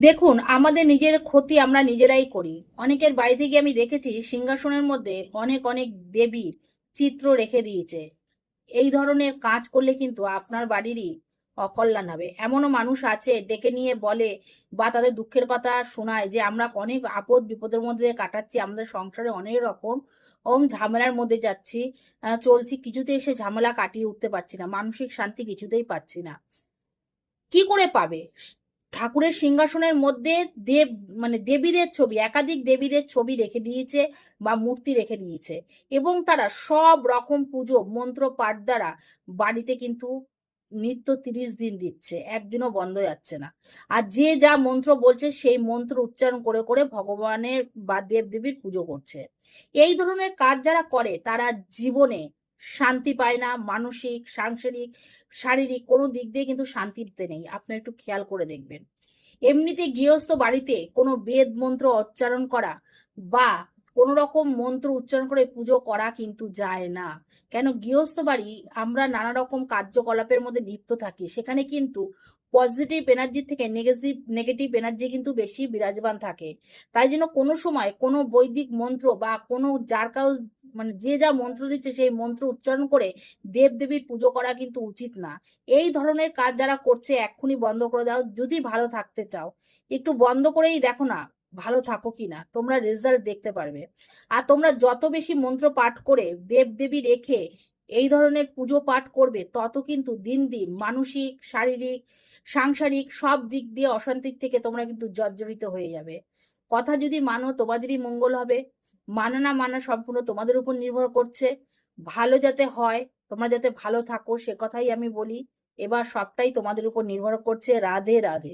দেখুন, আমাদের নিজের ক্ষতি আমরা নিজেরাই করি। অনেকের বাড়িতে গিয়ে আমি দেখেছি সিংহাসনের মধ্যে অনেক অনেক দেবীর চিত্র রেখে দিয়েছে। এই ধরনের কাজ করলে কিন্তু আপনার বাড়িরই অকল্যাণ হবে। এমনও মানুষ আছে ডেকে নিয়ে বলে বা তাদের দুঃখের কথা শোনায় যে আমরা অনেক আপদ বিপদের মধ্যে দিয়ে কাটাচ্ছি, আমাদের সংসারে অনেক রকম ঝামেলার মধ্যে যাচ্ছি, চলছি, কিছুতেই সে ঝামেলা কাটিয়ে উঠতে পারছি না, মানসিক শান্তি কিছুতেই পাচ্ছি না। কি করে পাবে? ঠাকুরের সিংহাসনের মধ্যে দেব মানে দেবীদের ছবি, একাধিক দেবীদের ছবি রেখে দিয়েছে বা মূর্তি রেখে দিয়েছে, এবং তারা সব রকম পুজো মন্ত্র পাঠ দ্বারা বাড়িতে কিন্তু নিত্য 30 দিন দিচ্ছে, একদিনও বন্ধ যাচ্ছে না। আর যে যা মন্ত্র বলছে সেই মন্ত্র উচ্চারণ করে করে ভগবানের বা দেবদেবীর পুজো করছে। এই ধরনের কাজ যারা করে তারা জীবনে শান্তি পায় না, মানসিক, সাংসারিক, শারীরিক কোনো দিক দিয়ে কিন্তু শান্তিতে নেই। আপনি একটু খেয়াল করে দেখবেন। এমনিতে গৃহস্থ বাড়িতে কোনো বেদ মন্ত্র উচ্চারণ করা বা কোনো রকম মন্ত্র উচ্চারণ করে পুজো করা কিন্তু যায় না। কেন? গৃহস্থ বাড়ি আমরা নানা রকম কার্যকলাপের মধ্যে লিপ্ত থাকি, সেখানে কিন্তু পজিটিভ এনার্জি থেকে নেগেটিভ এনার্জি কিন্তু বেশি বিরাজমান থাকে। তাই জন্য কোনো সময় কোনো বৈদিক মন্ত্র বা কোনো যার কাউ যে যা মন্ত্র দিচ্ছে সেই মন্ত্র উচ্চারণ করে দেবদেবীর পুজো করা কিন্তু উচিত না। এই ধরনের কাজ যারা করছে এক্ষুনি বন্ধ করে দাও। যদি ভালো থাকতে চাও একটু বন্ধ করেই দেখো না ভালো থাকো কিনা, তোমরা রেজাল্ট দেখতে পারবে। আর তোমরা যত বেশি মন্ত্র পাঠ করে দেবদেবী রেখে এই ধরনের পুজো পাঠ করবে, তত কিন্তু দিন দিন মানসিক, শারীরিক, সাংসারিক সব দিক দিয়ে অশান্তির থেকে তোমরা কিন্তু জর্জরিত হয়ে যাবে। কথা যদি মানো তোমাদেরই মঙ্গল হবে, মানা না মানা সম্পূর্ণ তোমাদের উপর নির্ভর করছে। ভালো যাতে হয়, তোমরা যাতে ভালো থাকো সে কথাই আমি বলি। এবার সবটাই তোমাদের উপর নির্ভর করছে। রাধে রাধে।